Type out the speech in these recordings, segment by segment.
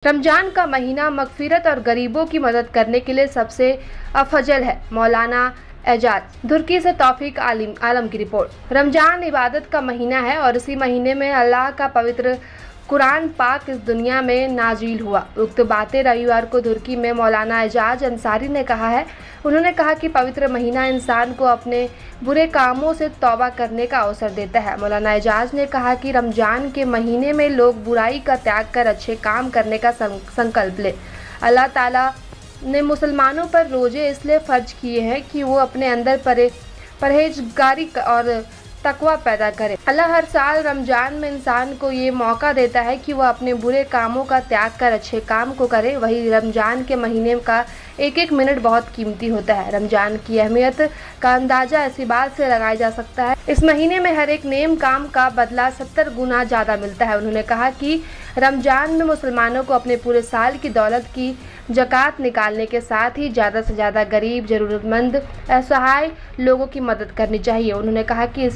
रमजान का महीना मगफिरत और गरीबों की मदद करने के लिए सबसे अफजल है। मौलाना एजाज धुर्की से तौफीक आलम की रिपोर्ट। रमजान इबादत का महीना है और इसी महीने में अल्लाह का पवित्र कुरान पाक इस दुनिया में नाजिल हुआ। उक्त बातें रविवार को धुर्की में मौलाना एजाज अंसारी ने कहा है। उन्होंने कहा कि पवित्र महीना इंसान को अपने बुरे कामों से तौबा करने का अवसर देता है। मौलाना एजाज ने कहा कि रमजान के महीने में लोग बुराई का त्याग कर अच्छे काम करने का संकल्प लें। अल्लाह ताला ने मुसलमानों पर रोजे इसलिए फ़र्ज किए हैं कि वो अपने अंदर परहेजगारी और तकवा पैदा करे। अल्लाह हर साल रमजान में इंसान को ये मौका देता है कि वह अपने बुरे कामों का त्याग कर अच्छे काम को करे। वही रमजान के महीने का एक एक मिनट बहुत कीमती होता है। रमजान की अहमियत का अंदाज़ा इसी बात से लगाया जा सकता है, इस महीने में हर एक नेम काम का बदला 70 गुना ज़्यादा मिलता है। उन्होंने कहा कि रमजान में मुसलमानों को अपने पूरे साल की दौलत की ज़कात निकालने के साथ ही ज़्यादा से ज़्यादा गरीब, ज़रूरतमंद, असहाय लोगों की मदद करनी चाहिए। उन्होंने कहा कि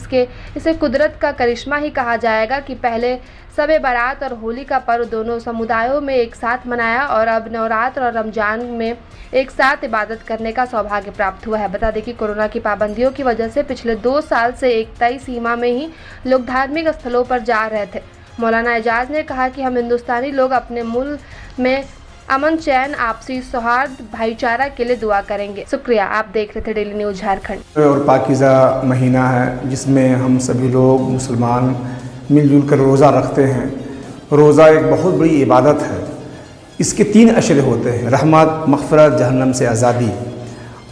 इसे कुदरत का करिश्मा ही कहा जाएगा कि पहले शब बारात और होली का पर्व दोनों समुदायों में एक साथ मनाया और अब नवरात्र और रमजान में एक साथ इबादत करने का सौभाग्य प्राप्त हुआ है। बता दें कि कोरोना की पाबंदियों की वजह से पिछले 2 साल से एक तय सीमा में ही लोग धार्मिक स्थलों पर जा रहे थे। मौलाना एजाज ने कहा कि हम हिंदुस्तानी लोग अपने मुल्क में अमन, चैन, आपसी सौहार्द, भाईचारा के लिए दुआ करेंगे। शुक्रिया। आप देख रहे थे डेली न्यूज़ झारखंड। और पाकीज़ा महीना है जिसमें हम सभी लोग मुसलमान मिलजुल कर रोज़ा रखते हैं। रोज़ा एक बहुत बड़ी इबादत है। इसके 3 अशरे होते हैं: रहमत, मग़फ़िरत, जहन्नम से आज़ादी।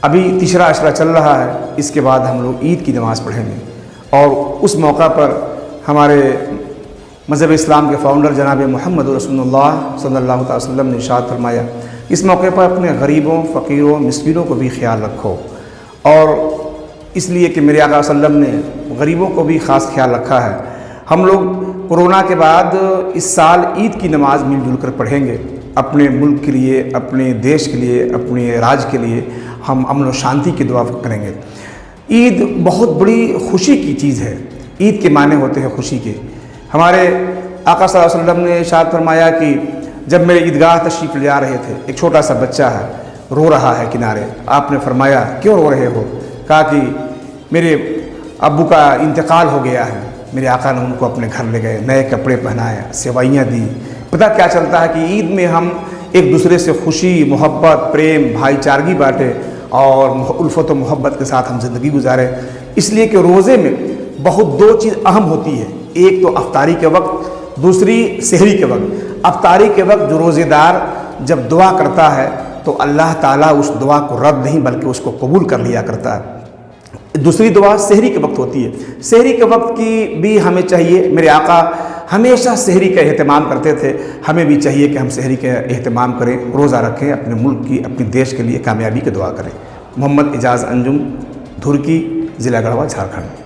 अभी तीसरा अशरा चल रहा है। इसके बाद हम लोग ईद की नमाज़ पढ़ेंगे और उस मौका पर हमारे मज़हब इस्लाम के फ़ाउंडर जनाब मोहम्मद रसूलुल्लाह सल्लल्लाहु अलैहि वसल्लम ने इरशाद फरमाया, इस मौके पर अपने गरीबों, फ़कीरों, मिस्कीनों को भी ख्याल रखो। और इसलिए कि मेरे आका वसल्लम ने गरीबों को भी ख़ास ख्याल रखा है। हम लोग कोरोना के बाद इस साल ईद की नमाज़ मिलजुल कर पढ़ेंगे। अपने मुल्क के लिए, अपने देश के लिए, अपने राज्य के लिए हम अमन और शांति की दुआ करेंगे। ईद बहुत बड़ी खुशी की चीज़ है। ईद के माने होते हैं खुशी के। हमारे आका सल्लल्लाहु अलैहि वसल्लम ने इरशाद फरमाया कि जब मेरे ईदगाह तशरीफ़ ले आ रहे थे, एक छोटा सा बच्चा है, रो रहा है किनारे। आपने फरमाया, क्यों रो रहे हो? कहा कि मेरे अब्बू का इंतकाल हो गया है। मेरे आका ने उनको अपने घर ले गए, नए कपड़े पहनाए, सेवइयाँ दी। पता क्या चलता है कि ईद में हम एक दूसरे से खुशी, मोहब्बत, प्रेम, भाईचारगी बाँटें और उल्फत व मोहब्बत के साथ हम ज़िंदगी गुजारें। इसलिए कि रोज़े में बहुत 2 चीज़ अहम होती है। एक तो अफ्तारी के वक्त, दूसरी सहरी के वक्त। अफ्तारी के वक्त जो रोज़ेदार जब दुआ करता है तो अल्लाह ताला उस दुआ को रद्द नहीं बल्कि उसको कबूल कर लिया करता है। दूसरी दुआ सहरी के वक्त होती है। सहरी के वक्त की भी हमें चाहिए। मेरे आका हमेशा सहरी का एहतमाम करते थे। हमें भी चाहिए कि हम सहरी का एहतमाम करें, रोज़ा रखें, अपने मुल्क की, अपने देश के लिए कामयाबी की दुआ करें। मोहम्मद एजाज अंजुम, धुर्की, ज़िला गढ़वा, झारखंड।